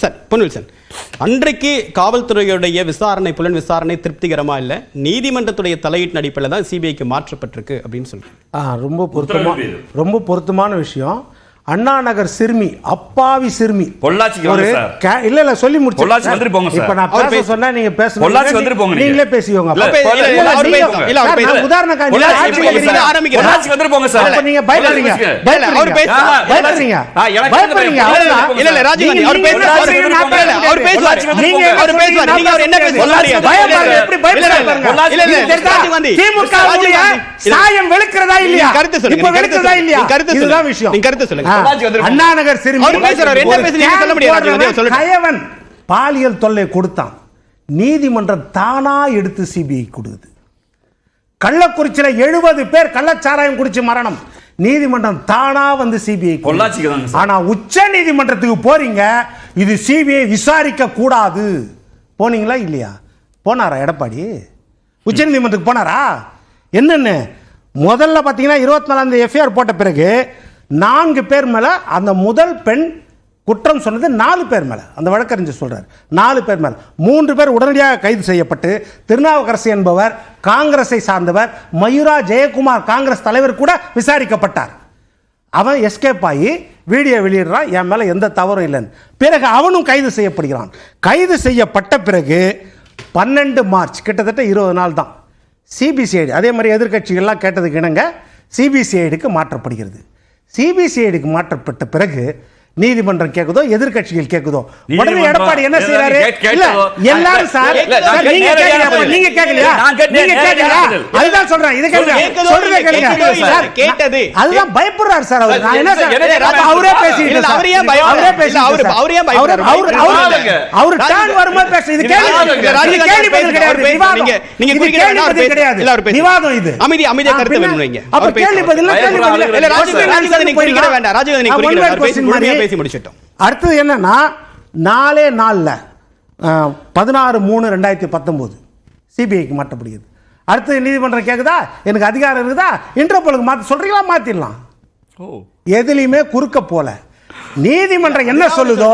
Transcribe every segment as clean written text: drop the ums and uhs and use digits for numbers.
Sir Pon Wilson, அன்றைக்கு காவல்துறையுடைய விசாரணை புலன் விசாரணை திருப்திகரமா இல்ல, நீதிமன்றத்துடைய தலையீட்டு அடிப்படையில் தான் சிபிஐக்கு மாற்றப்பட்டிருக்கு அப்படின்னு சொல்றேன். ரொம்ப பொருத்தமான விஷயம். அண்ணா நகர் சிறுமி, அப்பாவி சிறுமி, இல்ல இல்ல சொல்லி முடிச்சு இப்ப நான் பேச சொன்னா நீங்க பேசணும், நீங்களே பேசிக்கோங்க. உதாரணம் நீங்க பயப்படுறீங்க சாயம் வெளுக்கிறதா இல்லையா, கருத்து சொல்லுங்க. அண்ணா நகர் சிறுமி கயவன் பாலியல் தொல்லை கொடுத்தான், நீதிமன்றம் தானா எடுத்து சிபிஐ கொடுக்குது. கள்ளக்குறிச்சியில 70 பேர் கள்ளச்சாராயம் குடிச்சு மரணம், நீதிமன்றம் தானா வந்து சிபிஐ. ஆனா உச்ச நீதிமன்றத்துக்கு போறீங்க, இது சிபிஐ விசாரிக்க கூடாது. போனீங்களா இல்லையா? போனாரா எடப்பாடி? உச்ச நீதிமன்றத்துக்கு போனாரா? என்னன்னு முதல்ல பாத்தீங்கன்னா 24 எஃப்ஐஆர் போட்ட பிறகு 4 பேர் மேல அந்த முதல் பெண் குற்றம் சொன்னது 4 பேர் மேல அந்த வழக்கறிஞர் சொல்றார். 4 பேர் மேல 3 பேர் உடனடியாக கைது செய்யப்பட்டு, திருநாவுக்கரசு என்பவர் காங்கிரஸை சார்ந்தவர், மயூரா ஜெயக்குமார் காங்கிரஸ் தலைவர் கூட விசாரிக்கப்பட்டார். அவன் எஸ்கேப் ஆகி வீடியோ வெளியிடுறான், என் மேல எந்த தவறும் இல்லைன்னு. பிறகு அவனும் கைது செய்யப்படுகிறான். கைது செய்யப்பட்ட பிறகு 12 மார்ச், கிட்டத்தட்ட 20 நாள் தான், சிபிசிஐடி அதே மாதிரி எதிர்கட்சிகள்லாம் கேட்டதுக்கு இணங்க சிபிசிஐடிக்கு மாற்றப்படுகிறது. சிபிசிஐடிக்கு மாற்றப்பட்ட பிறகு நீதிமன்றம் கேக்குதோ எதிர்கட்சிகள் கேக்குதோ, உடனே எடப்பாடி என்ன செய்யறாரு? எல்லாரும் சார் நீங்க கேட்கலையா? நீங்க கேட்கலையா? அதுதான் சொல்றேன், இத கேளுங்க, சொல்றதே கேளுங்க. கேட்டது அதுதான் பயப்படுறாரு சார் அவர். நான் என்ன சார் அவரே பேசிட்டு அவர் டான் வரும்போது பேச, இது கேள்வி பதில் கிடையாது, நீங்க கிடையாது, விவாதம் இது. அமைதியா கருத்து வைங்க. அப்ப கேள்வி பதில் இல்ல, ராஜீவ் குறிக்கிட வேண்டாம், ராஜீவ் குறிக்கிட பேசி முடிச்சிட்டோம். அடுத்தது என்னன்னா 4 நாள்ல 16/3/2019 சிபிஐக்கு மாற்றப்படுகிறது. அடுத்து நீதிமன்றம் கேக்குதா, எனக்கு அதிகாரம் இருக்குதா, இன்டர்போலுக்கு மாத்த சொல்றீங்களா, மாத்திடலாம். எதிலுமே குறுக்க போல நீதிமன்றம் என்ன சொல்லுதோ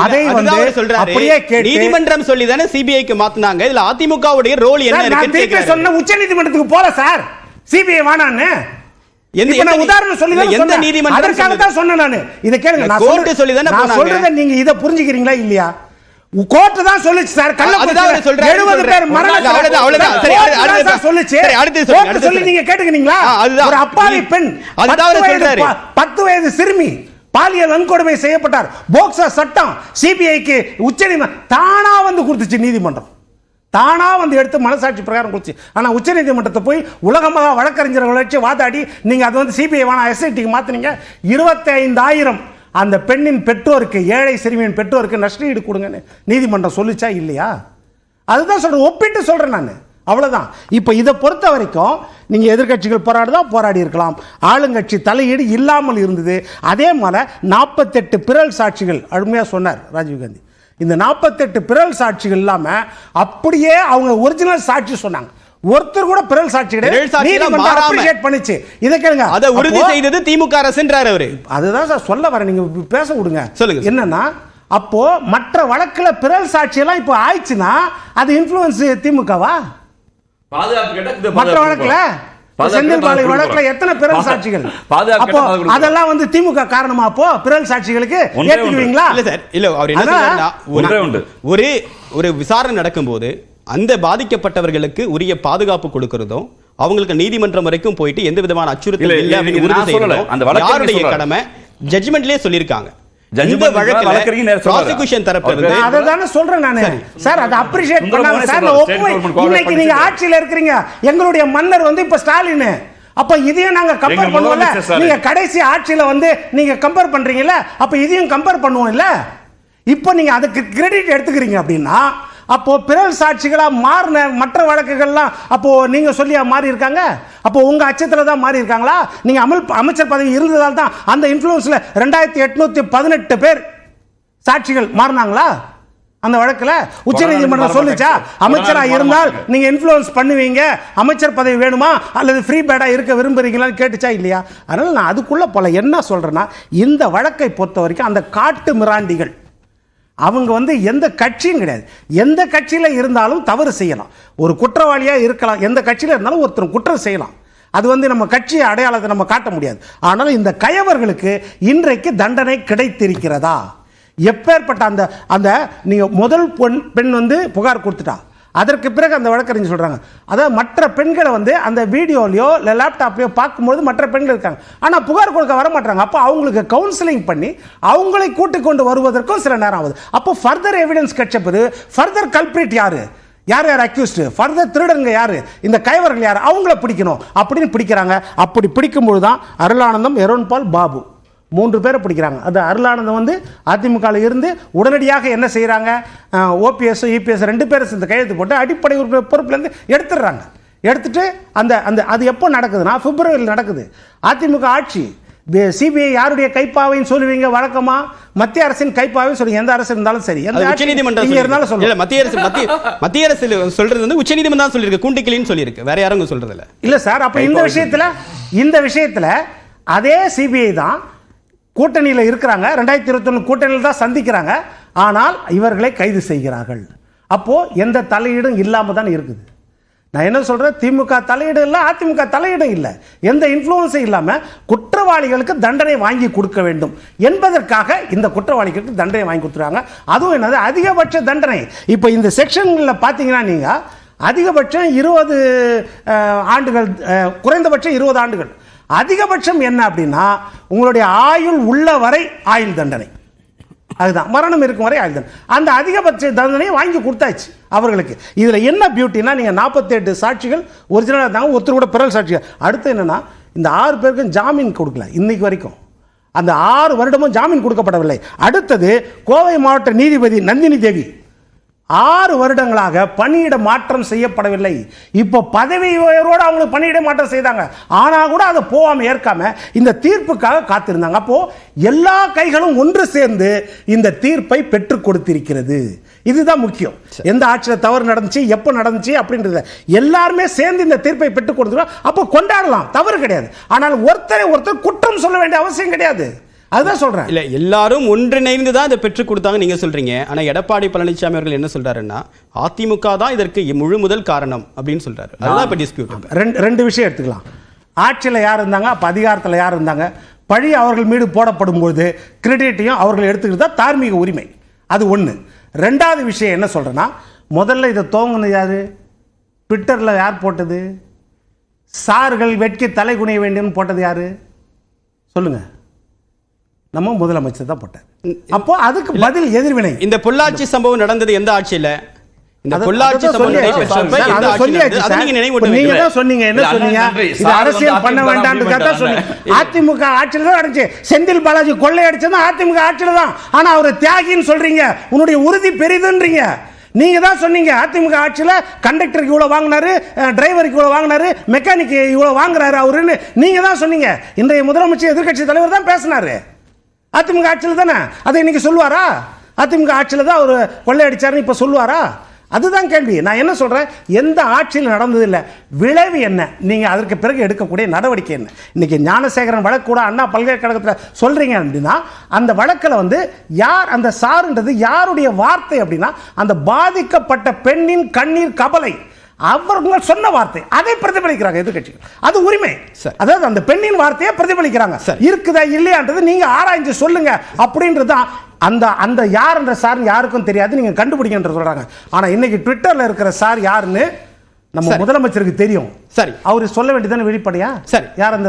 அதை வந்து அப்படியே கேட்டு நீதிமன்றம் சொல்லி தானே சிபிஐக்கு மாத்துனாங்க. இதுல அதிமுகவுடைய ரோல் என்ன இருக்குன்னு கேக்குறேன். சொன்ன உச்ச நீதிமன்றத்துக்கு போல சார், சிபிஐ வேணான்னு உதாரணம் சொல்லி எந்த நீதிமன்றம் அதற்காக தான் சொன்னேன் நான். இத கேளுங்க, நான் கோர்ட் சொல்லி தானே போனாங்க. நான் சொல்றத நீங்க இத புரிஞ்சுக்கிறீங்களா இல்லையா? கோர்ட் தான் சொல்லுச்சு சார், கள்ளக்குறிச்சியில 70 பேர் மரணம், அவ்வளவுதான். சரி, அடுத்து சொல்லுச்சு, அடுத்து சொல்லி நீங்க கேட்டுக்கிட்டீங்களா? ஒரு அப்பாவி பெண், அதுதான் சொல்றாரு, 10 வயது சிறுமி பாலியல் வன்கொடுமை செய்யப்பட்டார். போக்சோ சட்டம் சிபிஐக்கு உச்சநீதிமன்றம் தானா வந்து கொடுத்துச்சு, நீதிமன்றம் தானா வந்து எடுத்து மனசாட்சி பிரகாரம் கொடுத்து. ஆனால் உச்சநீதிமன்றத்தை போய் உலகமாக வழக்கறிஞர்களை வச்சு வாதாடி நீங்கள் அது வந்து சிபிஐ வேணா எஸ்ஐடிக்கு மாற்றினீங்க. 25,000 அந்த பெண்ணின் பெற்றோருக்கு, ஏழை சிறுமியின் பெற்றோருக்கு நஷ்டஈடு கொடுங்கன்னு நீதிமன்றம் சொல்லிச்சா இல்லையா? அதுதான் சொல்கிறேன், ஒப்பிட்டு சொல்கிறேன் நான், அவ்வளோதான். இப்போ இதை பொறுத்த வரைக்கும் நீங்கள் எதிர்கட்சிகள் போராடி இருக்கலாம், ஆளுங்கட்சி தலையீடு இல்லாமல் இருந்தது. அதே மாதிரி 48 பிறல் சாட்சிகள் அருமையாக சொன்னார் ராஜீவ்காந்தி. இந்த 48 பிறல் சாட்சிகள் இல்லாம அப்படியே அவங்க ஒரிஜினல் சாட்சி சொன்னாங்க. ஒருத்தர் கூட பிறல் சாட்சி பண்ணிச்சு. இத கேளுங்க, அதை உறுதி செய்தது திமுக அரசுன்றார் அவரு. அதுதான் சார் சொல்ல வரேன், நீங்க பேச விடுங்க. சொல்லுங்க. என்னன்னா அப்போ மற்ற வழக்குல பிறல் சாட்சி எல்லாம் இப்போ ஆயிடுச்சுன்னா அது இன்ஃப்ளூயன்ஸ் திமுகவா? மற்ற வழக்குல செந்தில் பாலாஜி வழக்குல எத்தனை பிறல் சாட்சிகள், அப்போ அதெல்லாம் வந்து திமுக காரணமா? அப்போ பிறல் சாட்சிகளுக்கு ஏத்துக்குவீங்களா? இல்ல சார், இல்ல அவர் என்ன சொல்றாருன்னா, ஒரு விசாரணை நடக்கும்போது அந்த பாதிக்கப்பட்டவர்களுக்கு உரிய பாதுகாப்பு கொடுக்கிறதும், அவங்களுக்கு நீதிமன்றம் வரைக்கும் போயிட்டு எந்த விதமான அச்சுறுத்தல் இல்லை அப்படின்னு உறுதி செய்யறதும் யாருடைய கடமை? ஜட்ஜ்மெண்ட்லயே சொல்லியிருக்காங்க. எங்களுடைய மன்னர் வந்து இப்ப ஸ்டாலின், அப்ப இதையும் நாங்க கம்பேர் பண்ணுவோம்ல. நீங்க கடைசி ஆட்சியில வந்து நீங்க கம்பேர் பண்றீங்கல்ல, அப்ப இதையும் கம்பேர் பண்ணுவோம் இல்ல. இப்ப நீங்க அதுக்கு கிரெடிட் எடுத்துக்கிறீங்க அப்படின்னா, அப்போ பிறல் சாட்சிகளா மாறின மற்ற வழக்குகள்லாம் அப்போ நீங்க சொல்லியா மாறி இருக்காங்க? அப்போ உங்க அச்சத்துல தான் மாறி இருக்காங்களா? நீங்க அமைச்சர் பதவி இருந்ததால் தான் அந்த இன்ஃப்ளூயன்ஸ்ல 2818 பேர் சாட்சிகள் மாறினாங்களா? அந்த வழக்குல உச்சநீதிமன்றம் சொல்லுச்சா அமைச்சரா இருந்தால் நீங்க இன்ஃப்ளூயன்ஸ் பண்ணுவீங்க, அமைச்சர் பதவி வேணுமா அல்லது ஃப்ரீ பேடா இருக்க விரும்புறீங்களான்னு கேட்டுச்சா இல்லையா? அதனால நான் அதுக்குள்ள போல என்ன சொல்றேன்னா, இந்த வழக்கை பொறுத்த வரைக்கும் அந்த காட்டு மிராண்டிகள் அவங்க வந்து எந்த கட்சியும் கிடையாது. எந்த கட்சியில் இருந்தாலும் தவறு செய்யலாம். ஒரு குற்றவாளியாக இருக்கலாம். எந்த கட்சியில் இருந்தாலும் ஒருத்தர் குற்றம் செய்யலாம். அது வந்து நம்ம கட்சி அடையாளத்தை நம்ம காட்ட முடியாது. ஆனால் இந்த கயவர்களுக்கு இன்றைக்கு தண்டனை கிடைத்திருக்கிறதா? எப்பேற்பட்ட அந்த அந்த நீங்கள் முதல் பெண் வந்து புகார் கொடுத்துட்டா, அதற்கு பிறகு அந்த வழக்கறிஞர் சொல்கிறாங்க, அதாவது மற்ற பெண்களை வந்து அந்த வீடியோலையோ இல்லை லேப்டாப்லையோ பார்க்கும்போது மற்ற பெண்கள் இருக்காங்க, ஆனால் புகார் கொடுக்க வர மாட்டாங்க. அப்போ அவங்களுக்கு கவுன்சிலிங் பண்ணி அவங்களை கூட்டிக் கொண்டு வருவதற்கும் சில நேரம் ஆகுது. அப்போ ஃபர்தர் எவிடன்ஸ் கிடைச்சது. ஃபர்தர் கல்பிரிட் யாரு, யார் யார் அக்யூஸ்டு, ஃபர்தர் திருடங்க யாரு, இந்த கைவர்கள் யார், அவங்கள பிடிக்கணும் அப்படின்னு பிடிக்கிறாங்க. அப்படி பிடிக்கும்போது தான் அருளானந்தம், எரோன்பால், பாபு 3 பேரை பிடிக்கிறாங்க. அது அருளானந்தம் வந்து அதிமுகவில் இருந்து உடனடியாக என்ன செய்கிறாங்க, ஓபிஎஸ் இபிஎஸ் 2 பேரும் சேர்ந்து கையெழுத்து போட்டு அடிப்படை பொறுப்புலேருந்து எடுத்துடுறாங்க. எடுத்துட்டு அந்த அந்த அது எப்போ நடக்குதுன்னா பிப்ரவரியில் நடக்குது. அதிமுக ஆட்சி. சிபிஐ யாருடைய கைப்பாவைன்னு சொல்லுவீங்க வழக்கமா? மத்திய அரசின் கைப்பாவை சொல்லுங்க. எந்த அரசு இருந்தாலும் சரி, எந்த உச்சநீதிமன்றம் இருந்தாலும் சொல்லுங்க. மத்திய அரசு சொல்றது வந்து உச்சநீதிமன்றம் தான் சொல்லியிருக்கு, கூண்டிக்கிளின்னு சொல்லியிருக்கு, வேற யாரும் சொல்றது இல்ல. இல்ல சார், அப்ப இந்த விஷயத்துல அதே சிபிஐ தான் கூட்டணியில் இருக்கிறாங்க. 2021 கூட்டணியில் தான் சந்திக்கிறாங்க. ஆனால் இவர்களை கைது செய்கிறார்கள். அப்போ எந்த தலையீடும் இல்லாம தான் இருக்குது. நான் என்ன சொல்றேன், திமுக தலையீடு இல்லை, அதிமுக தலையீடு இல்லை, எந்த இன்ஃப்ளூயன்ஸும் இல்லாம குற்றவாளிகளுக்கு தண்டனை வாங்கி கொடுக்க வேண்டும் என்பதற்காக இந்த குற்றவாளிகளுக்கு தண்டனை வாங்கி கொடுத்துருக்காங்க. அதுவும் என்னது, அதிகபட்ச தண்டனை. இப்போ இந்த செக்ஷன்களில் பார்த்தீங்கன்னா நீங்க அதிகபட்சம் 20 ஆண்டுகள், குறைந்தபட்சம் 20 ஆண்டுகள். அதிகபட்சம் என்ன அப்படின்னா உங்களுடைய ஆயுள் உள்ள வரை ஆயுள் தண்டனை, அதுதான் மரணம் இருக்கும் வரை ஆயுள் தண்டனை. அந்த அதிகபட்ச தண்டனையை வாங்கி கொடுத்தாச்சு அவர்களுக்கு. இதில் என்ன பியூட்டினா, நீங்கள் 48 சாட்சிகள் ஒரிஜினலாக இருந்தாங்க, ஒருத்தர் கூட பிறல் சாட்சிகள். அடுத்து என்னன்னா, இந்த 6 பேருக்கும் ஜாமீன் கொடுக்கல இன்னைக்கு வரைக்கும். அந்த 6 வருடமும் ஜாமீன் கொடுக்கப்படவில்லை. அடுத்தது கோவை மாவட்ட நீதிபதி நந்தினி தேவி 6 வருடங்களாக பணியிட மாற்றம் செய்யப்படவில்லை. இப்போ பதவி உயர்வோடு அவங்களுக்கு பணியிட மாற்றம் செய்தாங்க. ஆனால் கூட அதை போகாம ஏற்காம இந்த தீர்ப்புக்காக காத்திருந்தாங்க. அப்போ எல்லா கைகளும் ஒன்று சேர்ந்து இந்த தீர்ப்பை பெற்றுக் கொடுத்திருக்கிறது. இதுதான் முக்கியம். எந்த ஆட்சியில் தவறு நடந்துச்சு, எப்போ நடந்துச்சு அப்படின்றத எல்லாருமே சேர்ந்து இந்த தீர்ப்பை பெற்றுக் கொடுத்துருவோம். அப்போ கொண்டாடலாம், தவறு கிடையாது. ஆனால் ஒருத்தரை ஒருத்தர் குற்றம் சொல்ல வேண்டிய அவசியம் கிடையாது. அதுதான் சொல்றேன். இல்ல, எல்லாரும் ஒன்றிணைந்து தான் இதை பெற்றுக் கொடுத்தாங்க நீங்க சொல்றீங்க. ஆனா எடப்பாடி பழனிசாமி அவர்கள் என்ன சொல்றாருன்னா, அதிமுக தான் இதற்கு முழு முதல் காரணம் அப்படின்னு சொல்றாரு. அதுதான் இப்ப டிஸ்பியூட். ரெண்டு விஷயம் எடுத்துக்கலாம். ஆட்சியில் யார் இருந்தாங்க, அப்ப அதிகாரத்தில் யார் இருந்தாங்க, பழி அவர்கள் மீது போடப்படும் போது கிரெடிட்டையும் அவர்கள் எடுத்துக்கிட்டு தான் தார்மீக உரிமை. அது ஒன்று. ரெண்டாவது விஷயம் என்ன சொல்றேன்னா, முதல்ல இதை துவங்கினது யாரு, ட்விட்டர்ல யார் போட்டது, சார்கள் வெட்கி தலை குனிய வேண்டும் போட்டது யாரு சொல்லுங்க? நம்ம முதலமைச்சர் தான் போட்டார். அப்போ அதுக்கு பதில் எதிர்வினை. இந்த பொள்ளாச்சி சம்பவம் நடந்தது எந்த ஆட்சியில? இந்த பொள்ளாச்சி சம்பவம் நீங்க தான் சொன்னீங்க. என்ன சொன்னீங்க? இது அரசியல் பண்ண வேண்டாம்ன்றதுக்காக சொன்னீங்க. அதிமுக ஆட்சியில தான் நடந்துச்சு. செந்தில் பாலாஜி கொள்ளை அடிச்சது அதிமுக ஆட்சியில தான். ஆனா அவர் தியாகின்னு சொல்றீங்க, உன்னுடைய உறுதி பெரிதுன்றீங்க. நீங்க தான் சொன்னீங்க அதிமுக ஆட்சியில கண்டக்டருக்கு இவ்வளவு வாங்கினாரு, டிரைவருக்கு இவ்வளவு வாங்கினாரு, மெக்கானிக் இவ்வளவு வாங்குறாரு அவருன்னு நீங்க தான் சொன்னீங்க. இன்றைய முதலமைச்சர் எதிர்க்கட்சி தலைவர் தான் பேசினாரு. அதிமுக ஆட்சியில் தானே. அதை இன்னைக்கு சொல்லுவாரா? அதிமுக ஆட்சியில் தான் அவர் கொள்ளையடிச்சாருன்னு இப்போ சொல்லுவாரா? அதுதான் கேள்வி. நான் என்ன சொல்றேன், எந்த ஆட்சியில் நடந்தது இல்லை, விளைவு என்ன, நீங்க அதற்கு பிறகு எடுக்கக்கூடிய நடவடிக்கை என்ன? இன்னைக்கு ஞானசேகரன் வழக்கு கூட அண்ணா பல்கலைக்கழகத்தில் சொல்றீங்க அப்படின்னா, அந்த வழக்கில் வந்து யார் அந்த சாருன்றது யாருடைய வார்த்தை அப்படின்னா, அந்த பாதிக்கப்பட்ட பெண்ணின் கண்ணீர் கபலை அவர்கள் சொன்ன வார்த்தை, அதை பிரதிபலிக்கிறாங்க எதிர்க்கட்சிகள். அது உரிமை. அதாவது அந்த பெண்ணின் வார்த்தையை பிரதிபலிக்கிறாங்க. இருக்குதா இல்லையான்றது நீங்க ஆராய்ஞ்சு சொல்லுங்க அப்படின்றது அந்த அந்த யார் என்ற சார் யாருக்கும் தெரியாது, நீங்க கண்டுபிடிக்கின்ற சொல்றாங்க. ஆனா இன்னைக்கு ட்விட்டர்ல இருக்கிற சார் யாருன்னு நம்ம முதலமைச்சருக்கு தெரியும். சரி, அவரு சொல்ல வேண்டியதான வெளிப்படையா? சரி, யார் அந்த